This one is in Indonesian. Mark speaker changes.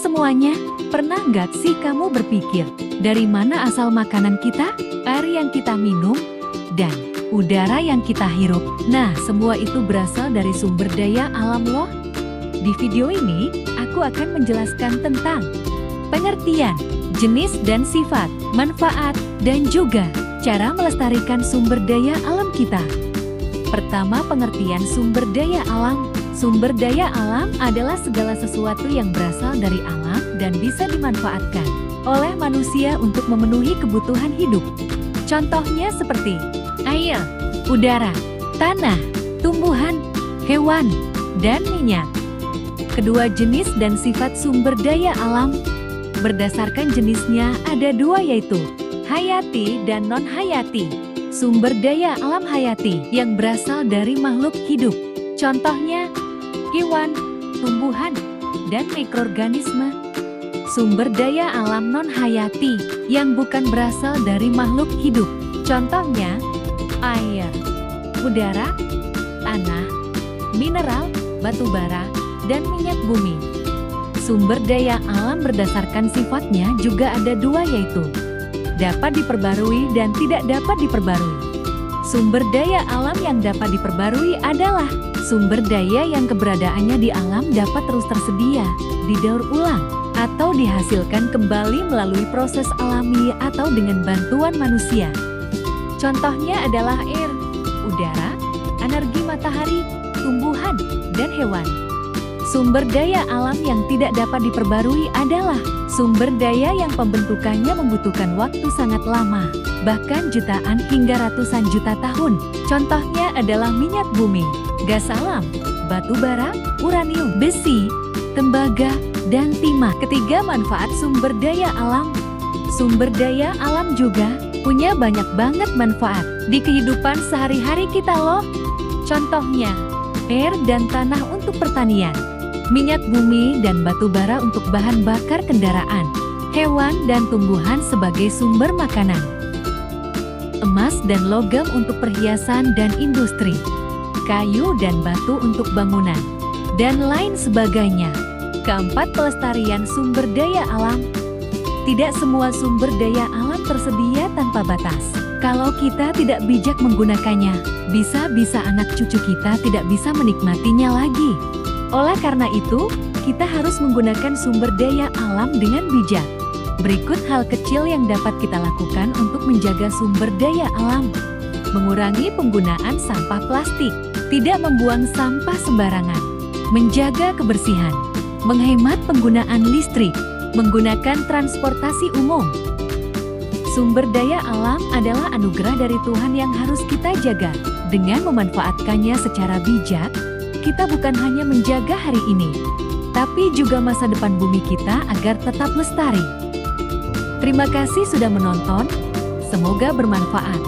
Speaker 1: semuanya, pernah nggak sih kamu berpikir, dari mana asal makanan kita, air yang kita minum, dan udara yang kita hirup? Nah, semua itu berasal dari sumber daya alam loh. Di video ini, aku akan menjelaskan tentang pengertian, jenis dan sifat, manfaat, dan juga cara melestarikan sumber daya alam kita. Pertama, pengertian sumber daya alam. Sumber daya alam adalah segala sesuatu yang berasal dari alam dan bisa dimanfaatkan oleh manusia untuk memenuhi kebutuhan hidup. Contohnya seperti air, udara, tanah, tumbuhan, hewan, dan minyak. Kedua, jenis dan sifat sumber daya alam. Berdasarkan jenisnya ada dua, yaitu hayati dan non-hayati. Sumber daya alam hayati yang berasal dari makhluk hidup. Contohnya hewan, tumbuhan, dan mikroorganisme. Sumber daya alam non-hayati yang bukan berasal dari makhluk hidup. Contohnya air, udara, tanah, mineral, batu bara, dan minyak bumi. Sumber daya alam berdasarkan sifatnya juga ada dua, yaitu dapat diperbarui dan tidak dapat diperbarui. Sumber daya alam yang dapat diperbarui adalah sumber daya yang keberadaannya di alam dapat terus tersedia, didaur ulang, atau dihasilkan kembali melalui proses alami atau dengan bantuan manusia. Contohnya adalah air, udara, energi matahari, tumbuhan, dan hewan. Sumber daya alam yang tidak dapat diperbarui adalah sumber daya yang pembentukannya membutuhkan waktu sangat lama, bahkan jutaan hingga ratusan juta tahun. Contohnya adalah minyak bumi, gas alam, batu bara, uranium, besi, tembaga, dan timah. Ketiga, manfaat sumber daya alam. Sumber daya alam juga punya banyak banget manfaat di kehidupan sehari-hari kita loh. Contohnya, air dan tanah untuk pertanian, minyak bumi dan batu bara untuk bahan bakar kendaraan, hewan dan tumbuhan sebagai sumber makanan, emas dan logam untuk perhiasan dan industri, kayu dan batu untuk bangunan, dan lain sebagainya. Keempat, pelestarian sumber daya alam. Tidak semua sumber daya alam tersedia tanpa batas. Kalau kita tidak bijak menggunakannya, bisa-bisa anak cucu kita tidak bisa menikmatinya lagi. Oleh karena itu, kita harus menggunakan sumber daya alam dengan bijak. Berikut hal kecil yang dapat kita lakukan untuk menjaga sumber daya alam. Mengurangi penggunaan sampah plastik, tidak membuang sampah sembarangan, menjaga kebersihan, menghemat penggunaan listrik, menggunakan transportasi umum. Sumber daya alam adalah anugerah dari Tuhan yang harus kita jaga. Dengan memanfaatkannya secara bijak, kita bukan hanya menjaga hari ini, tapi juga masa depan bumi kita agar tetap lestari. Terima kasih sudah menonton, semoga bermanfaat.